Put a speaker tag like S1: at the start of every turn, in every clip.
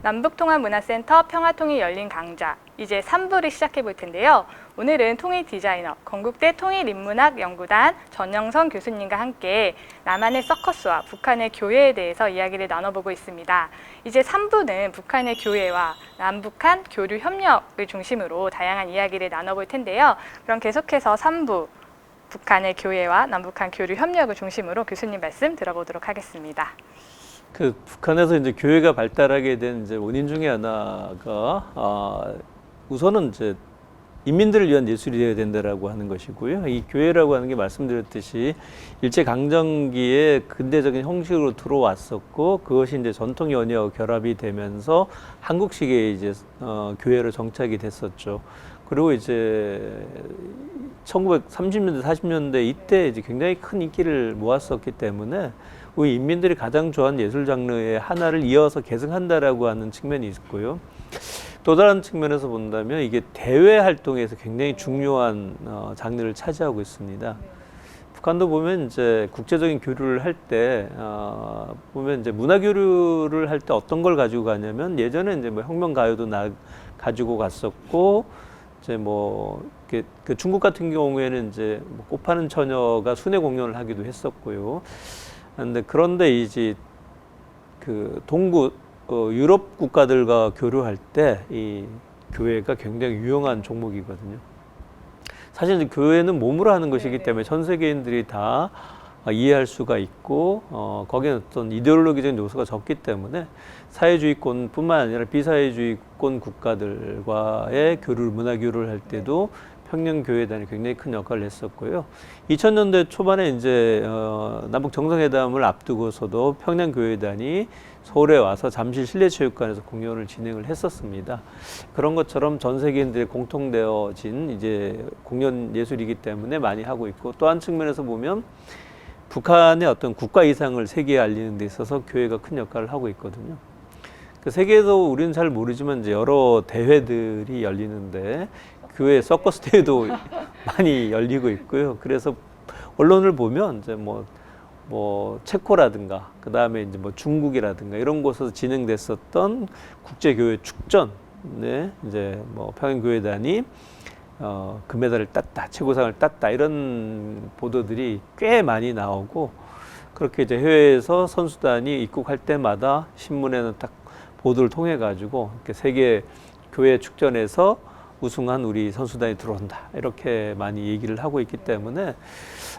S1: 남북통합문화센터 평화통일 열린 강좌 이제 3부를 시작해 볼 텐데요. 오늘은 통일 디자이너, 건국대 통일인문학연구단 전영선 교수님과 함께 남한의 서커스와 북한의 교회에 대해서 이야기를 나눠보고 있습니다. 이제 3부는 북한의 교회와 남북한 교류 협력을 중심으로 다양한 이야기를 나눠볼 텐데요. 그럼 계속해서 3부 북한의 교회와 남북한 교류 협력을 중심으로 교수님 말씀 들어보도록 하겠습니다.
S2: 북한에서 이제 교회가 발달하게 된 이제 원인 중에 하나가 우선은 이제 인민들을 위한 예술이 되어야 된다라고 하는 것이고요. 이 교회라고 하는 게 말씀드렸듯이 일제 강점기에 근대적인 형식으로 들어왔었고 그것이 이제 전통 연예와 결합이 되면서 한국식의 이제 교회로 정착이 됐었죠. 그리고 이제 1930년대, 40년대 이때 이제 굉장히 큰 인기를 모았었기 때문에 우리 인민들이 가장 좋아하는 예술 장르의 하나를 이어서 계승한다라고 하는 측면이 있고요. 또 다른 측면에서 본다면 이게 대외 활동에서 굉장히 중요한 장르를 차지하고 있습니다. 북한도 보면 이제 국제적인 교류를 할 때 보면 이제 문화 교류를 할 때 어떤 걸 가지고 가냐면 예전에 이제 뭐 혁명 가요도 가지고 갔었고 이제 그 중국 같은 경우에는 이제 꽃 파는 처녀가 순회 공연을 하기도 했었고요. 그런데 이제 그 동구 유럽 국가들과 교류할 때 이 교회가 굉장히 유용한 종목이거든요. 사실 이제 교회는 몸으로 하는 것이기 때문에 전 세계인들이 다 이해할 수가 있고 거기에 어떤 이데올로기적인 요소가 적기 때문에 사회주의권뿐만 아니라 비사회주의권 국가들과의 교류를 문화 교류를 할 때도 평양교회단이 굉장히 큰 역할을 했었고요. 2000년대 초반에 이제 남북 정상회담을 앞두고서도 평양교회단이 서울에 와서 잠실 실내체육관에서 공연을 진행을 했었습니다. 그런 것처럼 전 세계인들이 공통되어진 이제 공연 예술이기 때문에 많이 하고 있고 또 한 측면에서 보면 북한의 어떤 국가 이상을 세계에 알리는 데 있어서 교회가 큰 역할을 하고 있거든요. 세계에서 우리는 잘 모르지만 이제 여러 대회들이 열리는데 교회 서커스 대회도 많이 열리고 있고요. 그래서 언론을 보면 이제 뭐 체코라든가 그 다음에 이제 뭐 중국이라든가 이런 곳에서 진행됐었던 국제교회 축전에 이제 뭐 평양교회단이 금메달을 땄다, 최고상을 땄다 이런 보도들이 꽤 많이 나오고 그렇게 이제 해외에서 선수단이 입국할 때마다 신문에는 딱 보도를 통해 가지고 이렇게 세계 교회 축전에서 우승한 우리 선수단이 들어온다 이렇게 많이 얘기를 하고 있기 때문에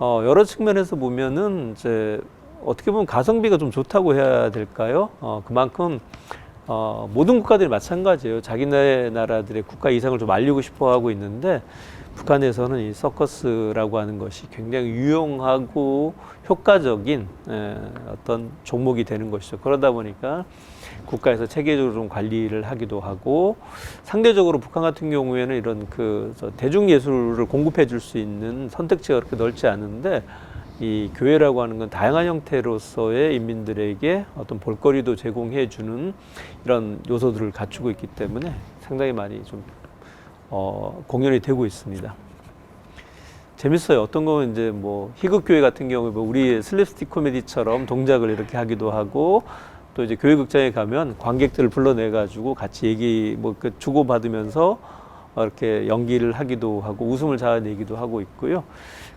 S2: 여러 측면에서 보면은 이제 어떻게 보면 가성비가 좀 좋다고 해야 될까요? 그만큼 모든 국가들이 마찬가지예요. 자기네 나라들의 국가 이상을 좀 알리고 싶어 하고 있는데 북한에서는 이 서커스라고 하는 것이 굉장히 유용하고 효과적인 어떤 종목이 되는 것이죠. 그러다 보니까 국가에서 체계적으로 좀 관리를 하기도 하고 상대적으로 북한 같은 경우에는 이런 대중예술을 공급해 줄 수 있는 선택지가 그렇게 넓지 않은데 이 교회라고 하는 건 다양한 형태로서의 인민들에게 어떤 볼거리도 제공해 주는 이런 요소들을 갖추고 있기 때문에 상당히 많이 좀 공연이 되고 있습니다. 재밌어요. 어떤 건 이제 뭐 희극교회 같은 경우에 우리 슬랩스틱 코미디처럼 동작을 이렇게 하기도 하고 또 이제 교회극장에 가면 관객들을 불러내 가지고 같이 얘기 주고 받으면서 이렇게 연기를 하기도 하고 웃음을 자아내기도 하고 있고요.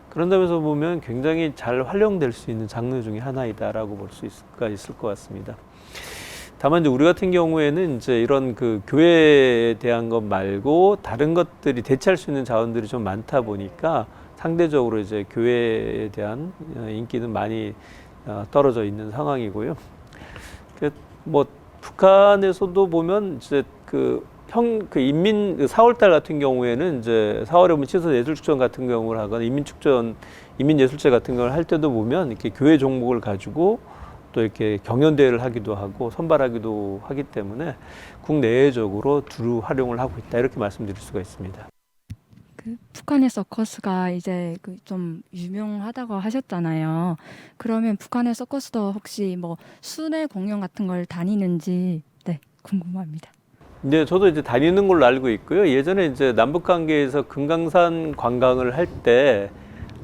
S2: 그런 점에서 보면 굉장히 잘 활용될 수 있는 장르 중에 하나이다라고 볼 수 있을 것 같습니다. 다만 이제 우리 같은 경우에는 이제 이런 그 교회에 대한 것 말고 다른 것들이 대체할 수 있는 자원들이 좀 많다 보니까 상대적으로 이제 교회에 대한 인기는 많이 떨어져 있는 상황이고요. 뭐 북한에서도 보면 이제 인민 4월달 같은 경우에는 이제 4월에 보면 치서 예술축전 같은 경우를 하거나 인민예술제 같은 걸 할 때도 보면 이렇게 교회 종목을 가지고 또 이렇게 경연대회를 하기도 하고 선발하기도 하기 때문에 국내외적으로 두루 활용을 하고 있다 이렇게 말씀드릴 수가 있습니다.
S3: 북한의 서커스가 이제 좀 유명하다고 하셨잖아요. 그러면 북한의 서커스도 혹시 뭐 순회 공연 같은 걸 다니는지 궁금합니다.
S2: 네, 저도 이제 다니는 걸로 알고 있고요. 예전에 이제 남북 관계에서 금강산 관광을 할 때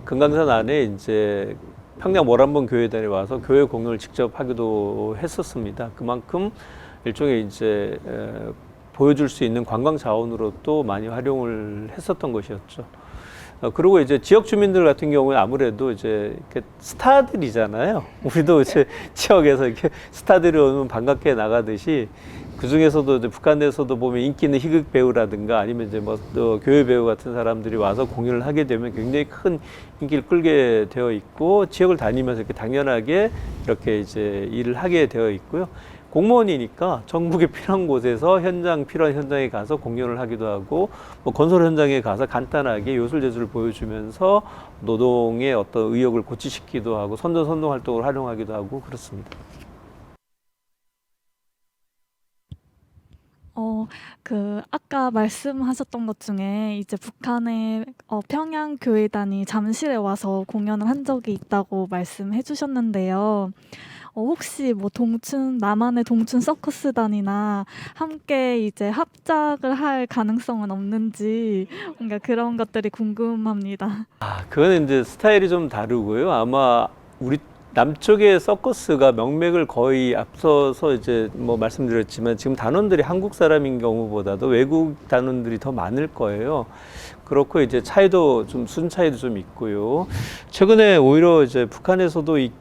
S2: 금강산 안에 이제 평양 모란봉 교회단이 와서 교회 공연을 직접 하기도 했었습니다. 그만큼 일종의 이제 보여줄 수 있는 관광 자원으로 또 많이 활용을 했었던 것이었죠. 그리고 이제 지역 주민들 같은 경우에 아무래도 이제 이렇게 스타들이잖아요. 우리도 이제 지역에서 이렇게 스타들이 오면 반갑게 나가듯이 그 중에서도 이제 북한에서도 보면 인기 있는 희극 배우라든가 아니면 이제 뭐 또 교회 배우 같은 사람들이 와서 공연을 하게 되면 굉장히 큰 인기를 끌게 되어 있고 지역을 다니면서 이렇게 당연하게 이렇게 이제 일을 하게 되어 있고요. 공무원이니까 전국에 필요한 곳에서 필요한 현장에 가서 공연을 하기도 하고 뭐 건설 현장에 가서 간단하게 요술제주를 보여주면서 노동의 어떤 의욕을 고취시키기도 하고 선전 활동을 활용하기도 하고 그렇습니다.
S4: 아까 말씀하셨던 것 중에 이제 북한의 평양교회단이 잠실에 와서 공연을 한 적이 있다고 말씀해 주셨는데요. 혹시 뭐 남한의 동춘 서커스단이나 함께 이제 합작을 할 가능성은 없는지 뭔가 그런 것들이 궁금합니다.
S2: 그거는 이제 스타일이 좀 다르고요. 아마 우리 남쪽의 서커스가 명맥을 거의 앞서서 이제 뭐 말씀드렸지만 지금 단원들이 한국 사람인 경우보다도 외국 단원들이 더 많을 거예요. 그렇고 이제 수준 차이도 좀 있고요. 최근에 오히려 이제 북한에서도 이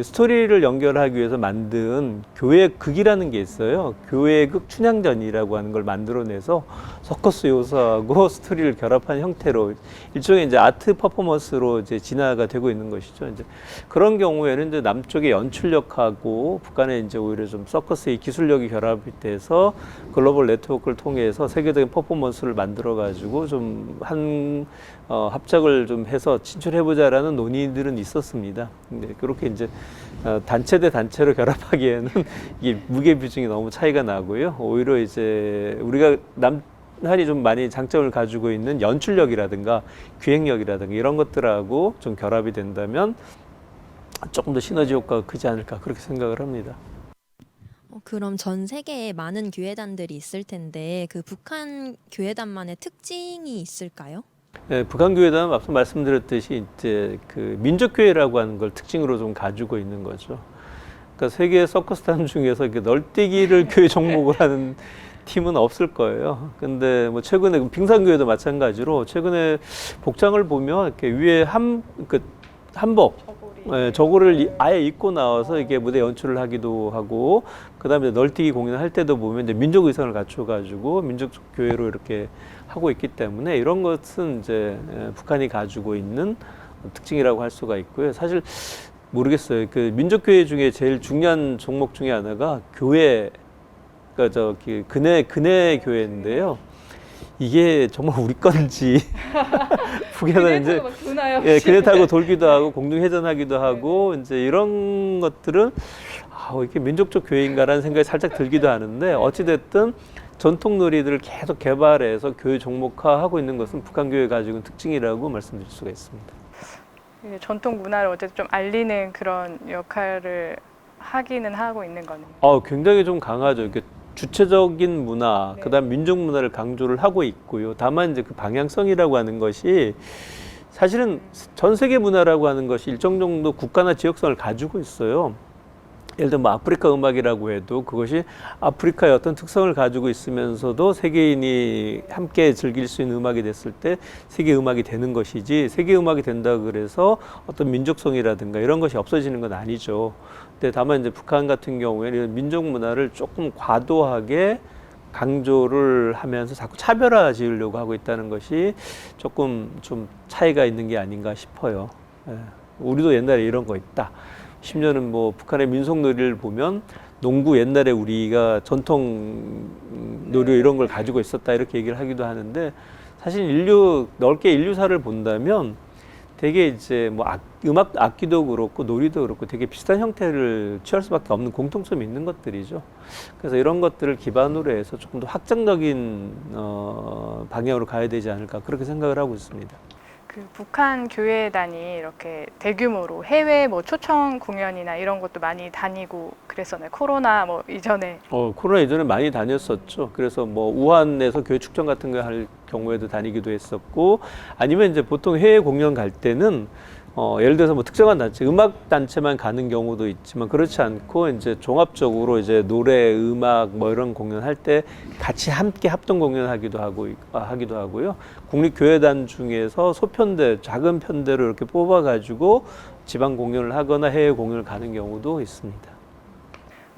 S2: 스토리를 연결하기 위해서 만든 교회극이라는 게 있어요. 교회극 춘향전이라고 하는 걸 만들어내서 서커스 요소하고 스토리를 결합한 형태로 일종의 이제 아트 퍼포먼스로 이제 진화가 되고 있는 것이죠. 이제 그런 경우에는 이제 남쪽의 연출력하고 북한의 이제 오히려 좀 서커스의 기술력이 결합이 돼서 글로벌 네트워크를 통해서 세계적인 퍼포먼스를 만들어 가지고 좀 합작을 좀 해서 진출해보자라는 논의들은 있었습니다. 근데 그렇게 이제 단체 대 단체로 결합하기에는 이게 무게 비중이 너무 차이가 나고요. 오히려 이제 우리가 남한이 좀 많이 장점을 가지고 있는 연출력이라든가 기획력이라든가 이런 것들하고 좀 결합이 된다면 조금 더 시너지 효과가 크지 않을까 그렇게 생각을 합니다.
S5: 그럼 전 세계에 많은 교회단들이 있을 텐데 그 북한 교회단만의 특징이 있을까요?
S2: 네, 북한 교회단은 앞서 말씀드렸듯이 이제 그 민족교회라고 하는 걸 특징으로 좀 가지고 있는 거죠. 그러니까 세계 서커스단 중에서 이렇게 널뛰기를 교회 종목을 하는 팀은 없을 거예요. 근데 뭐 최근에 빙산교회도 마찬가지로 최근에 복장을 보면 이렇게 위에 한복 저거를 아예 입고 나와서 이게 무대 연출을 하기도 하고, 그 다음에 널뛰기 공연을 할 때도 보면 이제 민족 의상을 갖춰가지고 민족 교회로 이렇게 하고 있기 때문에 이런 것은 이제 북한이 가지고 있는 특징이라고 할 수가 있고요. 사실 모르겠어요. 그 민족 교회 중에 제일 중요한 종목 중에 하나가 그러니까 근해 교회인데요. 이게 정말 우리 건지 북에서 이제 그네 타고 돌기도 하고 공중 회전하기도 하고 이제 이런 것들은 이게 민족적 교회인가라는 생각이 살짝 들기도 하는데 어찌 됐든 전통 놀이들을 계속 개발해서 교회 종목화하고 있는 것은 북한 교회 가지고 있는 특징이라고 말씀드릴 수가 있습니다.
S1: 전통 문화를 어쨌든 좀 알리는 그런 역할을 하기는 하고 있는 거네요.
S2: 굉장히 좀 강하죠. 이렇게 주체적인 문화,
S1: 네.
S2: 그다음 민족 문화를 강조를 하고 있고요. 다만 이제 그 방향성이라고 하는 것이 사실은 전 세계 문화라고 하는 것이 일정 정도 국가나 지역성을 가지고 있어요. 예를 들면 뭐 아프리카 음악이라고 해도 그것이 아프리카의 어떤 특성을 가지고 있으면서도 세계인이 함께 즐길 수 있는 음악이 됐을 때 세계 음악이 되는 것이지, 세계 음악이 된다 그래서 어떤 민족성이라든가 이런 것이 없어지는 건 아니죠. 근데 다만 이제 북한 같은 경우에는 민족 문화를 조금 과도하게 강조를 하면서 자꾸 차별화 지으려고 하고 있다는 것이 조금 좀 차이가 있는 게 아닌가 싶어요. 우리도 옛날에 이런 거 있다. 심지어는 뭐 북한의 민속놀이를 보면 농구 옛날에 우리가 전통 놀이 이런 걸 가지고 있었다 이렇게 얘기를 하기도 하는데, 사실 넓게 인류사를 본다면 되게 이제 뭐 음악 악기도 그렇고 놀이도 그렇고 되게 비슷한 형태를 취할 수밖에 없는 공통점이 있는 것들이죠. 그래서 이런 것들을 기반으로 해서 조금 더 확장적인 방향으로 가야 되지 않을까 그렇게 생각을 하고 있습니다.
S1: 그 북한 교회단이 이렇게 대규모로 해외 뭐 초청 공연이나 이런 것도 많이 다니고 그랬었나요? 코로나 뭐 이전에.
S2: 코로나 이전에 많이 다녔었죠. 그래서 뭐 우한에서 교회 축전 같은 거 할 경우에도 다니기도 했었고, 아니면 이제 보통 해외 공연 갈 때는 예를 들어서 뭐 특정한 단체, 음악 단체만 가는 경우도 있지만 그렇지 않고 이제 종합적으로 이제 노래, 음악 뭐 이런 공연할 때 같이 함께 합동 공연하기도 하고요. 국립교회단 중에서 소편대, 작은 편대로 이렇게 뽑아가지고 지방 공연을 하거나 해외 공연을 가는 경우도 있습니다.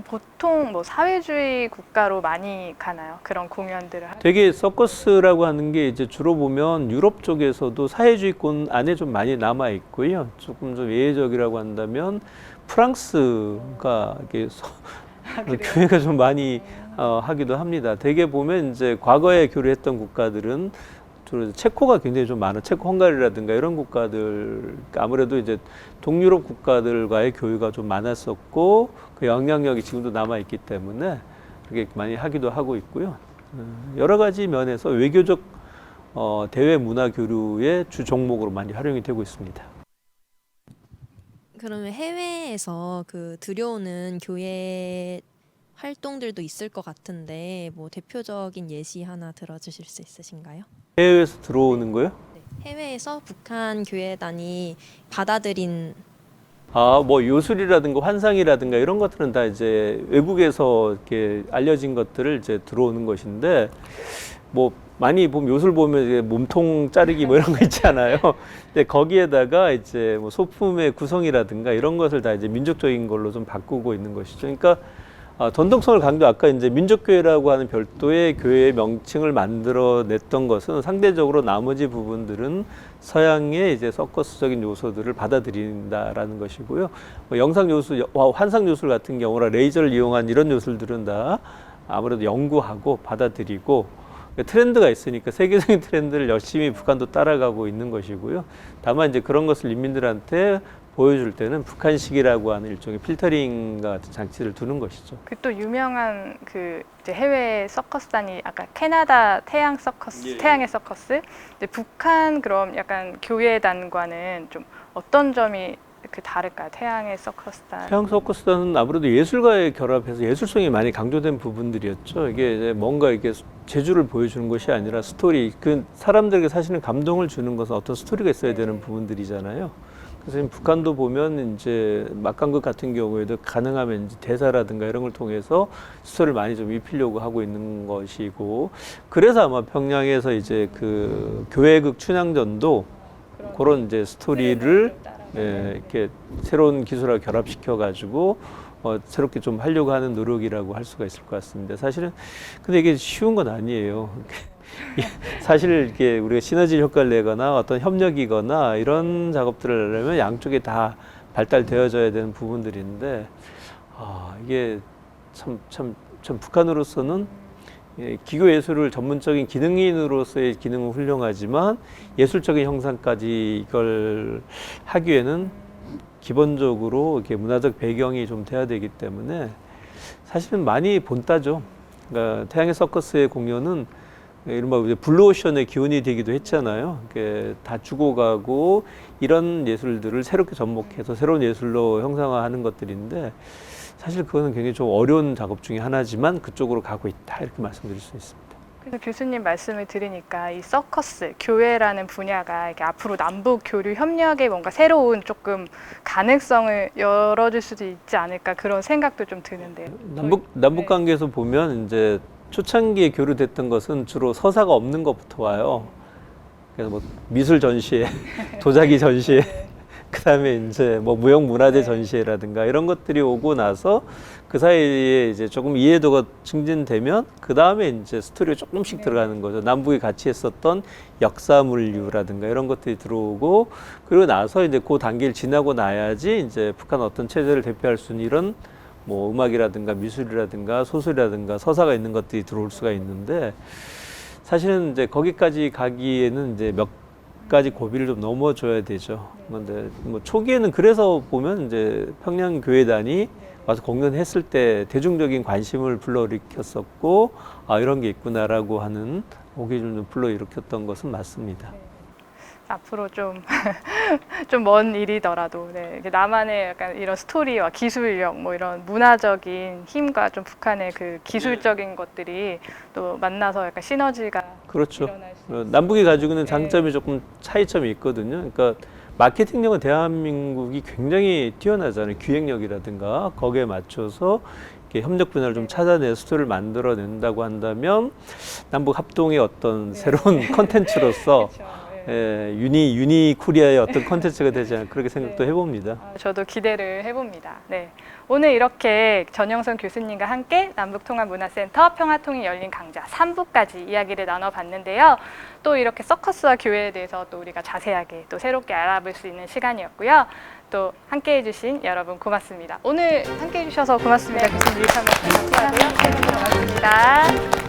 S1: 보통 뭐 사회주의 국가로 많이 가나요? 그런 공연들을
S2: 되게 서커스라고 하는 게 이제 주로 보면 유럽 쪽에서도 사회주의권 안에 좀 많이 남아 있고요. 조금 좀 예외적이라고 한다면 프랑스가 이게 교회가 좀 많이 하기도 합니다. 대개 보면 이제 과거에 교류했던 국가들은 주로 체코가 굉장히 좀 많아. 체코, 헝가리라든가 이런 국가들 아무래도 이제 동유럽 국가들과의 교류가 좀 많았었고 그 영향력이 지금도 남아 있기 때문에 그렇게 많이 하기도 하고 있고요. 여러 가지 면에서 외교적 대외 문화 교류의 주 종목으로 많이 활용이 되고 있습니다.
S5: 그러면 해외에서 그 들여오는 교회 활동들도 있을 것 같은데 뭐 대표적인 예시 하나 들어주실 수 있으신가요?
S2: 해외에서 들어오는 거요?
S5: 네. 해외에서 북한 교회단이 받아들인
S2: 뭐 요술이라든가 환상이라든가 이런 것들은 다 이제 외국에서 이렇게 알려진 것들을 이제 들어오는 것인데 뭐 많이 보면 요술 보면 이제 몸통 자르기 뭐 이런 거 있잖아요. 근데 거기에다가 이제 뭐 소품의 구성이라든가 이런 것을 다 이제 민족적인 걸로 좀 바꾸고 있는 것이죠. 그러니까 전통성을 강조, 아까 이제 민족교회라고 하는 별도의 교회의 명칭을 만들어냈던 것은 상대적으로 나머지 부분들은 서양의 이제 서커스적인 요소들을 받아들인다라는 것이고요. 뭐 영상 요술, 환상 요술 같은 경우나 레이저를 이용한 이런 요술들은 다 아무래도 연구하고 받아들이고 트렌드가 있으니까 세계적인 트렌드를 열심히 북한도 따라가고 있는 것이고요. 다만 이제 그런 것을 인민들한테 보여줄 때는 북한식이라고 하는 일종의 필터링 같은 장치를 두는 것이죠.
S1: 그 또 유명한 그 이제 해외 서커스단이 아까 캐나다 태양 서커스, 태양의 서커스. 근데 북한 그럼 약간 교회단과는 좀 어떤 점이 그 다를까요? 태양의 서커스단.
S2: 태양 서커스단은 아무래도 예술과의 결합해서 예술성이 많이 강조된 부분들이었죠. 이게 이제 뭔가 이게 재주를 보여주는 것이 아니라 스토리, 그 사람들에게 사실은 감동을 주는 것은 어떤 스토리가 있어야 되는 부분들이잖아요. 그래서 북한도 보면 이제 막간극 같은 경우에도 가능하면 이제 대사라든가 이런 걸 통해서 스토리를 많이 좀 입히려고 하고 있는 것이고, 그래서 아마 평양에서 이제 그 교회극 춘향전도 그런 이제 스토리를 이렇게 새로운 기술하고 결합시켜 가지고 새롭게 좀 하려고 하는 노력이라고 할 수가 있을 것 같습니다. 사실은 근데 이게 쉬운 건 아니에요. 사실 이렇게 우리가 시너지 효과를 내거나 어떤 협력이거나 이런 작업들을 하려면 양쪽에 다 발달되어져야 되는 부분들인데 이게 참 북한으로서는 기교 예술을 전문적인 기능인으로서의 기능은 훌륭하지만 예술적인 형상까지 이걸 하기에는 기본적으로 이렇게 문화적 배경이 좀 돼야 되기 때문에 사실은 많이 본따죠. 그러니까 태양의 서커스의 공연은 이른바 블루오션의 기운이 되기도 했잖아요. 다 죽어가고 이런 예술들을 새롭게 접목해서 새로운 예술로 형상화하는 것들인데 사실 그거는 굉장히 좀 어려운 작업 중에 하나지만 그쪽으로 가고 있다 이렇게 말씀드릴 수 있습니다.
S1: 그래서 교수님 말씀을 들으니까 이 서커스, 교회라는 분야가 이렇게 앞으로 남북 교류 협력에 뭔가 새로운 조금 가능성을 열어줄 수도 있지 않을까 그런 생각도 좀 드는데요.
S2: 남북 관계에서 보면 이제 초창기에 교류됐던 것은 주로 서사가 없는 것부터 와요. 그래서 뭐 미술 전시회, 도자기 전시회, 그다음에 이제 뭐 무형 문화재 전시회라든가 이런 것들이 오고 나서 그 사이에 이제 조금 이해도가 증진되면 그 다음에 이제 스토리가 조금씩 들어가는 거죠. 남북이 같이 했었던 역사 물류라든가 이런 것들이 들어오고 그리고 나서 이제 그 단계를 지나고 나야지 이제 북한 어떤 체제를 대표할 수 있는 이런 뭐 음악이라든가 미술이라든가 소설이라든가 서사가 있는 것들이 들어올 수가 있는데 사실은 이제 거기까지 가기에는 이제 몇 가지 고비를 좀 넘어줘야 되죠. 그런데 뭐 초기에는 그래서 보면 이제 평양교회단이 와서 공연했을 때 대중적인 관심을 불러일으켰었고 이런 게 있구나라고 하는 호기심을 좀 불러일으켰던 것은 맞습니다.
S1: 앞으로 좀 먼 일이더라도 나만의 약간 이런 스토리와 기술력 뭐 이런 문화적인 힘과 좀 북한의 그 기술적인 것들이 또 만나서 약간 시너지가
S2: 그렇죠.
S1: 일어날 수 있어요.
S2: 남북이 가지고 있는 장점이 조금 차이점이 있거든요. 그러니까 마케팅력은 대한민국이 굉장히 뛰어나잖아요. 기획력이라든가 거기에 맞춰서 이렇게 협력 분야를 좀 찾아내 수도를 만들어낸다고 한다면 남북 합동의 어떤 새로운 컨텐츠로서
S1: 그렇죠.
S2: 유니 코리아의 어떤 컨텐츠가 되지 않을까 그렇게 생각도
S1: 네.
S2: 해봅니다.
S1: 저도 기대를 해봅니다. 네. 오늘 이렇게 전영선 교수님과 함께 남북통합문화센터 평화통일 열린 강좌 3부까지 이야기를 나눠봤는데요. 또 이렇게 서커스와 교회에 대해서 또 우리가 자세하게 또 새롭게 알아볼 수 있는 시간이었고요. 또 함께해 주신 여러분 고맙습니다. 오늘 함께해 주셔서 고맙습니다. 교수님 유익한 말씀 감사하고요. 고맙습니다.